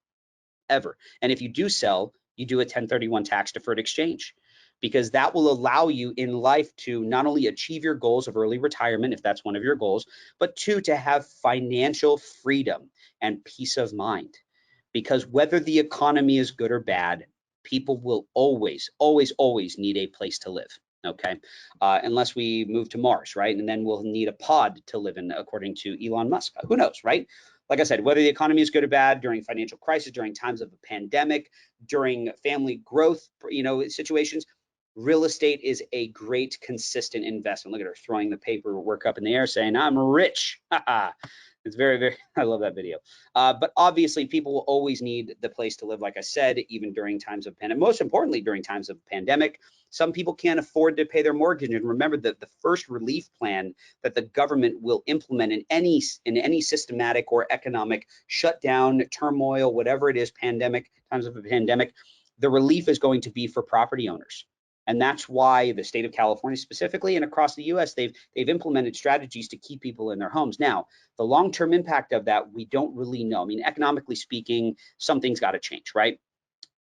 ever. And if you do sell, you do a 1031 tax deferred exchange, because that will allow you in life to not only achieve your goals of early retirement, if that's one of your goals, but two, to have financial freedom and peace of mind. Because whether the economy is good or bad, people will always, always, always need a place to live, okay? Unless we move to Mars, right? And then we'll need a pod to live in, according to Elon Musk. Who knows, right? Like I said, whether the economy is good or bad, during financial crisis, during times of a pandemic, during family growth, situations, real estate is a great, consistent investment. Look at her throwing the paperwork up in the air saying, I'm rich. It's very, very, I love that video. But obviously people will always need the place to live, like I said, even during times of pandemic. Most importantly, during times of pandemic, some people can't afford to pay their mortgage. And remember that the first relief plan that the government will implement in any systematic or economic shutdown, turmoil, whatever it is, pandemic, times of a pandemic, the relief is going to be for property owners. And that's why the state of California specifically and across the US, they've implemented strategies to keep people in their homes. Now, the long-term impact of that, we don't really know. I mean, economically speaking, something's got to change, right?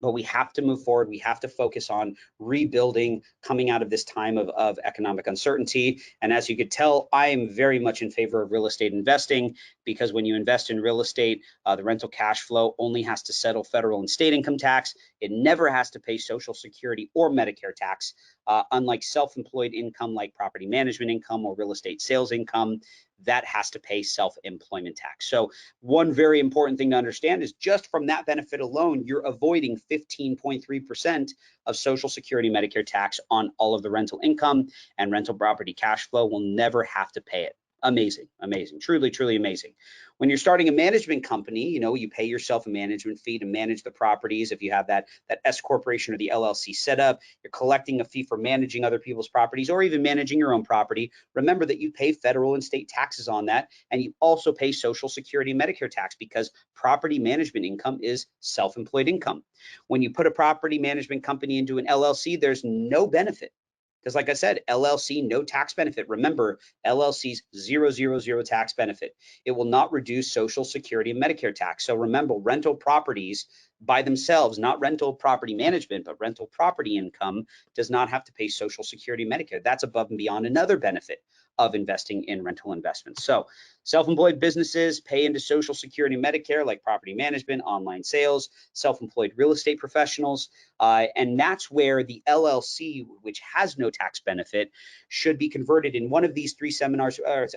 But we have to move forward. We have to focus on rebuilding coming out of this time of economic uncertainty. And as you could tell, I am very much in favor of real estate investing, because when you invest in real estate, the rental cash flow only has to settle federal and state income tax. It never has to pay Social Security or Medicare tax, unlike self-employed income like property management income or real estate sales income. That has to pay self-employment tax. So one very important thing to understand is just from that benefit alone, you're avoiding 15.3% of Social Security Medicare tax on all of the rental income, and rental property cash flow will never have to pay it. Amazing, amazing, truly, truly amazing. When you're starting a management company, you know, you pay yourself a management fee to manage the properties. If you have that S corporation or the LLC set up, you're collecting a fee for managing other people's properties or even managing your own property. Remember that you pay federal and state taxes on that, and you also pay Social Security and Medicare tax, because property management income is self-employed income. When you put a property management company into an LLC, there's no benefit. Because like I said, LLC, no tax benefit. Remember, LLC's 000 tax benefit. It will not reduce Social Security and Medicare tax. So remember, rental properties by themselves, not rental property management, but rental property income, does not have to pay Social Security and Medicare. That's above and beyond another benefit of investing in rental investments. So self-employed businesses pay into Social Security and Medicare, like property management, online sales, self-employed real estate professionals, and that's where the LLC, which has no tax benefit, should be converted in one of these three seminars or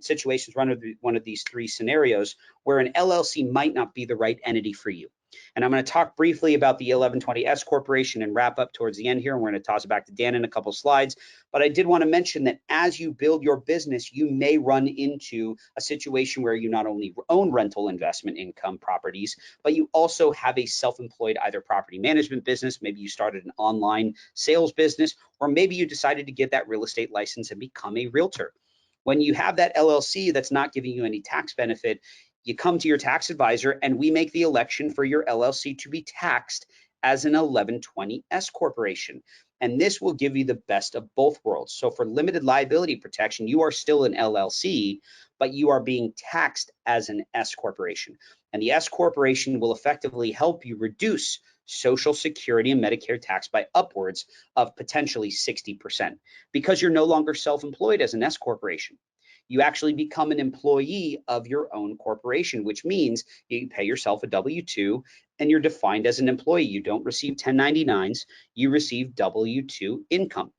situations, one of these three scenarios where an LLC might not be the right entity for you. And I'm going to talk briefly about the 1120 S Corporation and wrap up towards the end here. And we're going to toss it back to Dan in a couple slides. But I did want to mention that as you build your business, you may run into a situation where you not only own rental investment income properties, but you also have a self-employed either property management business. Maybe you started an online sales business, or maybe you decided to get that real estate license and become a realtor. When you have that LLC that's not giving you any tax benefit, you come to your tax advisor and we make the election for your LLC to be taxed as an 1120 S corporation. And this will give you the best of both worlds. So for limited liability protection, you are still an LLC, but you are being taxed as an S corporation. And the S corporation will effectively help you reduce Social Security and Medicare tax by upwards of potentially 60%, because you're no longer self-employed as an S corporation. You actually become an employee of your own corporation, which means you pay yourself a W-2 and you're defined as an employee. You don't receive 1099s, you receive W-2 income.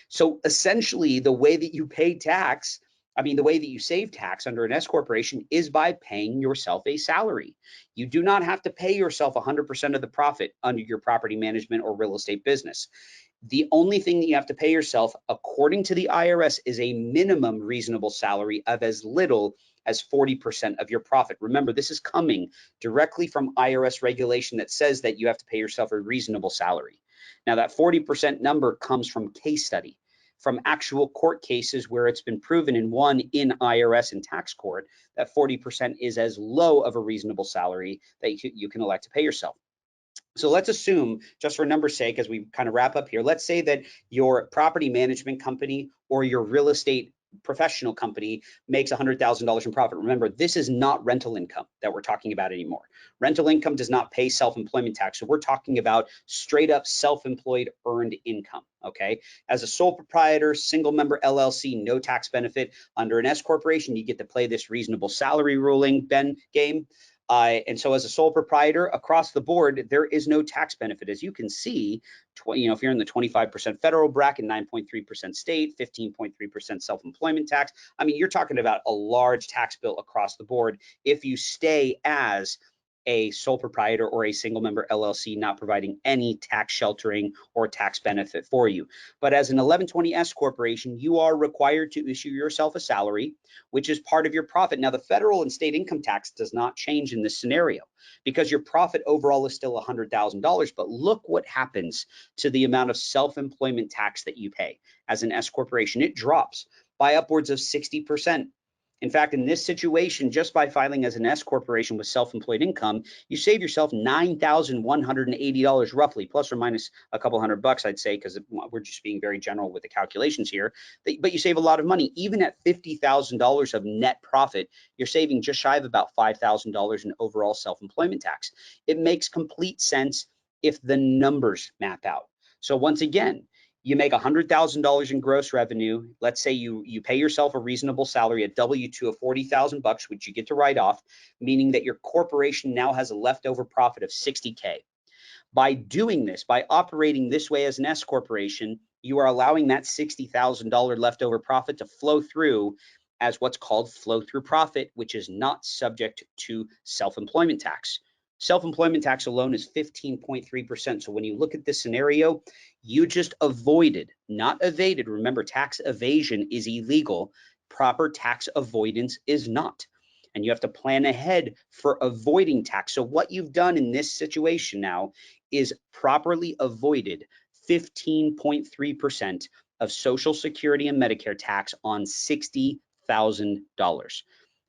So essentially, the way that you pay tax, the way that you save tax under an S corporation is by paying yourself a salary. You do not have to pay yourself 100% of the profit under your property management or real estate business. The only thing that you have to pay yourself, according to the IRS, is a minimum reasonable salary of as little as 40% of your profit. Remember, this is coming directly from IRS regulation that says that you have to pay yourself a reasonable salary. Now, that 40% number comes from case study, from actual court cases where it's been proven and won in IRS and tax court that 40% is as low of a reasonable salary that you can elect to pay yourself. So let's assume, just for numbers' sake, as we kind of wrap up here, let's say that your property management company or your real estate professional company makes $100,000 in profit. Remember, this is not rental income that we're talking about anymore. Rental income does not pay self-employment tax. So we're talking about straight up self-employed earned income, okay? As a sole proprietor, single member LLC, no tax benefit. Under an S corporation, you get to play this reasonable salary ruling game. And so as a sole proprietor across the board, there is no tax benefit. As you can see, if you're in the 25% federal bracket, 9.3% state, 15.3% self-employment tax, you're talking about a large tax bill across the board if you stay as a sole proprietor or a single member LLC, not providing any tax sheltering or tax benefit for you. But as an 1120 S corporation, you are required to issue yourself a salary, which is part of your profit. Now, the federal and state income tax does not change in this scenario because your profit overall is still $100,000. But look what happens to the amount of self-employment tax that you pay as an S corporation. It drops by upwards of 60%. In fact, in this situation, just by filing as an S corporation with self-employed income, you save yourself $9,180 roughly, plus or minus a couple $100, I'd say, because we're just being very general with the calculations here. But you save a lot of money. Even at $50,000 of net profit, you're saving just shy of about $5,000 in overall self-employment tax. It makes complete sense if the numbers map out. So once again, you make $100,000 in gross revenue. Let's say you pay yourself a reasonable salary, a W-2 of $40,000, which you get to write off, meaning that your corporation now has a leftover profit of $60K. By doing this, by operating this way as an S corporation, you are allowing that $60,000 leftover profit to flow through as what's called flow through profit, which is not subject to self-employment tax. Self-employment tax alone is 15.3%. So when you look at this scenario, you just avoided, not evaded. Remember, tax evasion is illegal. Proper tax avoidance is not. And you have to plan ahead for avoiding tax. So what you've done in this situation now is properly avoided 15.3% of Social Security and Medicare tax on $60,000.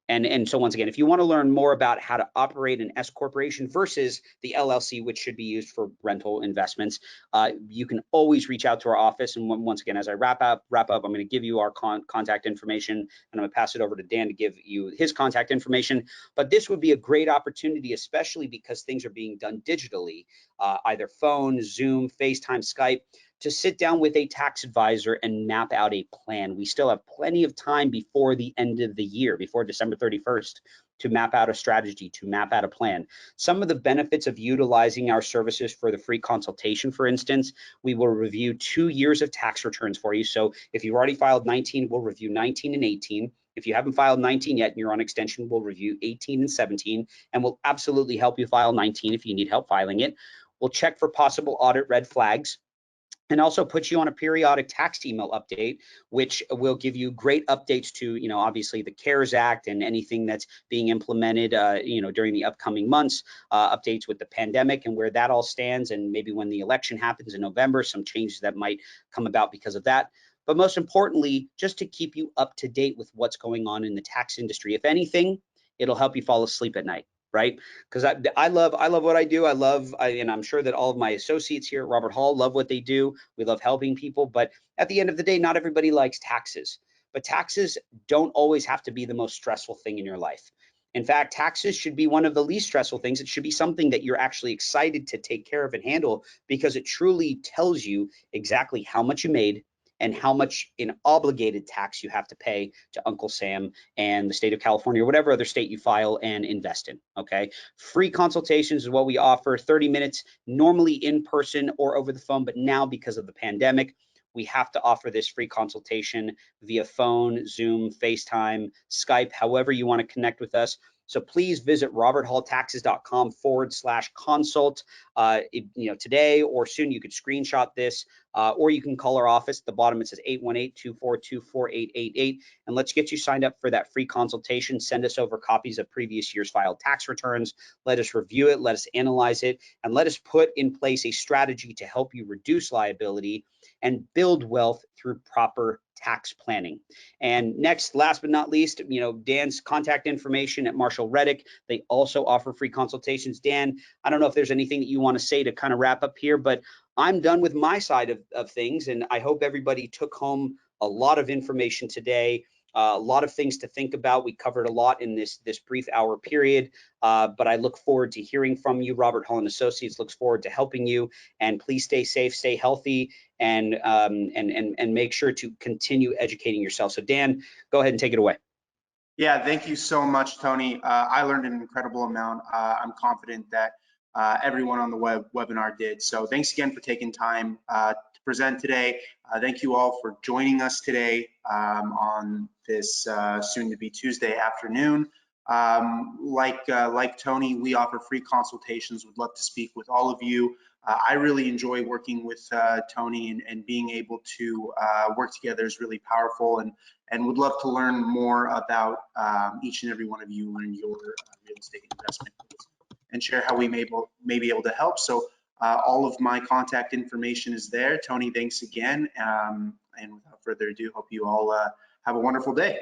And so once again, if you want to learn more about how to operate an S corporation versus the LLC, which should be used for rental investments, you can always reach out to our office. And once again, as I wrap up, I'm going to give you our contact information, and I'm going to pass it over to Dan to give you his contact information. But this would be a great opportunity, especially because things are being done digitally, either phone, Zoom, FaceTime, Skype, to sit down with a tax advisor and map out a plan. We still have plenty of time before the end of the year, before December 31st, to map out a strategy, to map out a plan. Some of the benefits of utilizing our services for the free consultation, for instance, we will review 2 years of tax returns for you. So if you've already filed 19, we'll review 19 and 18. If you haven't filed 19 yet and you're on extension, we'll review 18 and 17, and we'll absolutely help you file 19 if you need help filing it. We'll check for possible audit red flags, and also put you on a periodic tax email update, which will give you great updates to, obviously the CARES Act and anything that's being implemented, during the upcoming months, updates with the pandemic and where that all stands, and maybe when the election happens in November, some changes that might come about because of that. But most importantly, just to keep you up to date with what's going on in the tax industry. If anything, it'll help you fall asleep at night. Right? Because I love what I do. And I'm sure that all of my associates here at Robert Hall love what they do. We love helping people, but at the end of the day, not everybody likes taxes. But taxes don't always have to be the most stressful thing in your life. In fact, taxes should be one of the least stressful things. It should be something that you're actually excited to take care of and handle, because it truly tells you exactly how much you made and how much in obligated tax you have to pay to Uncle Sam and the state of California or whatever other state you file and invest in, okay? Free consultations is what we offer, 30 minutes, normally in person or over the phone, but now because of the pandemic, we have to offer this free consultation via phone, Zoom, FaceTime, Skype, however you want to connect with us. So please visit roberthalltaxes.com/consult. Today or soon. You could screenshot this, or you can call our office. At the bottom it says 818-242-4888, and let's get you signed up for that free consultation. Send us over copies of previous year's filed tax returns. Let us review it, let us analyze it, and let us put in place a strategy to help you reduce liability and build wealth through proper tax planning. And next, last but not least, Dan's contact information at Marshall Reddick. They also offer free consultations. Dan, I don't know if there's anything that you want to say to kind of wrap up here, but I'm done with my side of things, and I hope everybody took home a lot of information today. A lot of things to think about. We covered a lot in this brief hour period, but I look forward to hearing from you. Robert Hall and Associates looks forward to helping you, and please stay safe, stay healthy, and make sure to continue educating yourself. So Dan, go ahead and take it away. Yeah, thank you so much, Tony. I learned an incredible amount. I'm confident that everyone on the webinar did. So thanks again for taking time to present today. Thank you all for joining us today on this soon-to-be Tuesday afternoon. Like Tony, we offer free consultations. Would love to speak with all of you. I really enjoy working with Tony, and being able to work together is really powerful, and would love to learn more about each and every one of you and your real estate investment goals, and share how we may be able to help. So all of my contact information is there. Tony, thanks again. And without further ado, hope you all have a wonderful day.